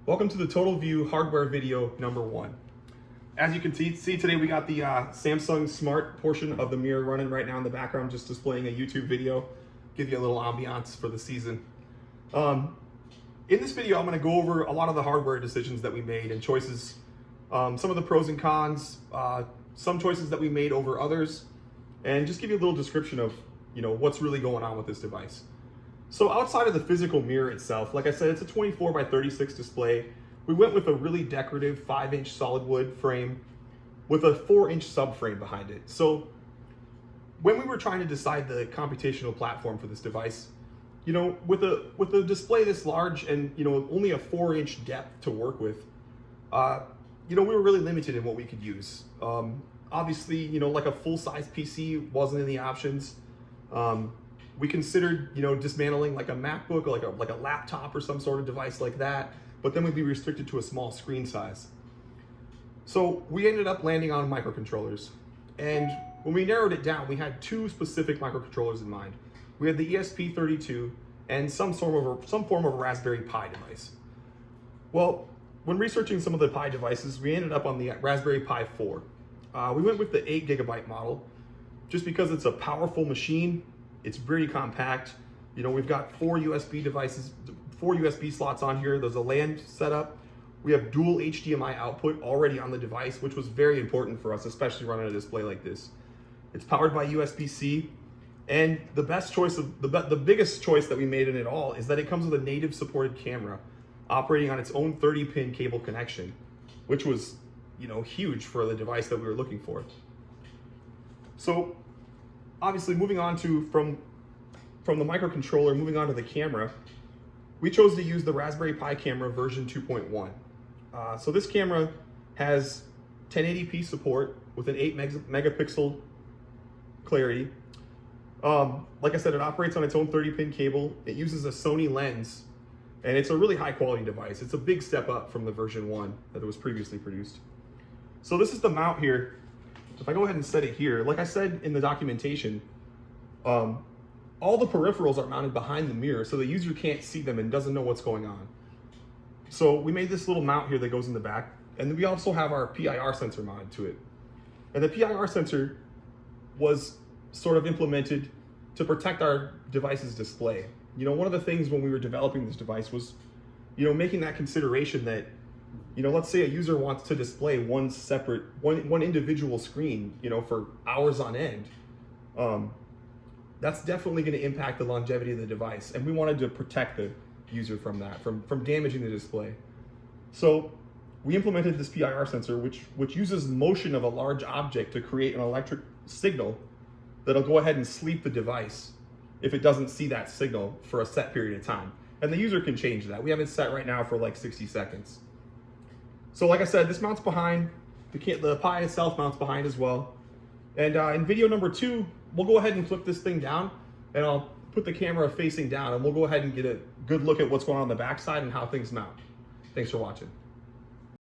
Welcome to the Total View hardware video number 1. As you can see today we got the Samsung Smart portion of the mirror running right now in the background, just displaying a YouTube video, give you a little ambiance for the season. In this video, I'm going to go over a lot of the hardware decisions that we made and choices, some of the pros and cons, some choices that we made over others, and just give you a little description of what's really going on with this device. So outside of the physical mirror itself, like I said, it's a 24 by 36 display. We went with a really decorative 5-inch solid wood frame with a 4-inch subframe behind it. So when we were trying to decide the computational platform for this device, with a display this large and only a 4-inch depth to work with, we were really limited in what we could use. Obviously, like a full-size PC wasn't in the options. We considered, dismantling like a MacBook or like a laptop or some sort of device like that, but then we'd be restricted to a small screen size. So we ended up landing on microcontrollers. And when we narrowed it down, we had 2 specific microcontrollers in mind. We had the ESP32 and some form of a Raspberry Pi device. Well, when researching some of the Pi devices, we ended up on the Raspberry Pi 4. We went with the 8GB model just because it's a powerful machine. It's pretty compact. We've got 4 USB devices, 4 USB slots on here. There's a LAN setup. We have dual HDMI output already on the device, which was very important for us, especially running a display like this. It's powered by USB-C. And the best choice the biggest choice that we made in it all is that it comes with a native supported camera operating on its own 30-pin cable connection, which was, huge for the device that we were looking for. So obviously moving on to from the microcontroller, moving on to the camera, we chose to use the Raspberry Pi camera version 2.1. So this camera has 1080p support with an 8 megapixel clarity. Like I said, it operates on its own 30-pin cable. It uses a Sony lens, and it's a really high quality device. It's a big step up from the version 1 that was previously produced. So this is the mount here. If I go ahead and set it here, like I said in the documentation, all the peripherals are mounted behind the mirror so the user can't see them and doesn't know what's going on. So we made this little mount here that goes in the back, and then we also have our PIR sensor mounted to it. And the PIR sensor was sort of implemented to protect our device's display. One of the things when we were developing this device was, making that consideration that, let's say a user wants to display one individual screen, for hours on end. That's definitely going to impact the longevity of the device, and we wanted to protect the user from that, from damaging the display. So we implemented this PIR sensor, which uses motion of a large object to create an electric signal that'll go ahead and sleep the device if it doesn't see that signal for a set period of time. And the user can change that. We have it set right now for like 60 seconds. So like I said, this mounts behind, the Pi itself mounts behind as well. And in video number 2, we'll go ahead and flip this thing down, and I'll put the camera facing down, and we'll go ahead and get a good look at what's going on the backside and how things mount. Thanks for watching.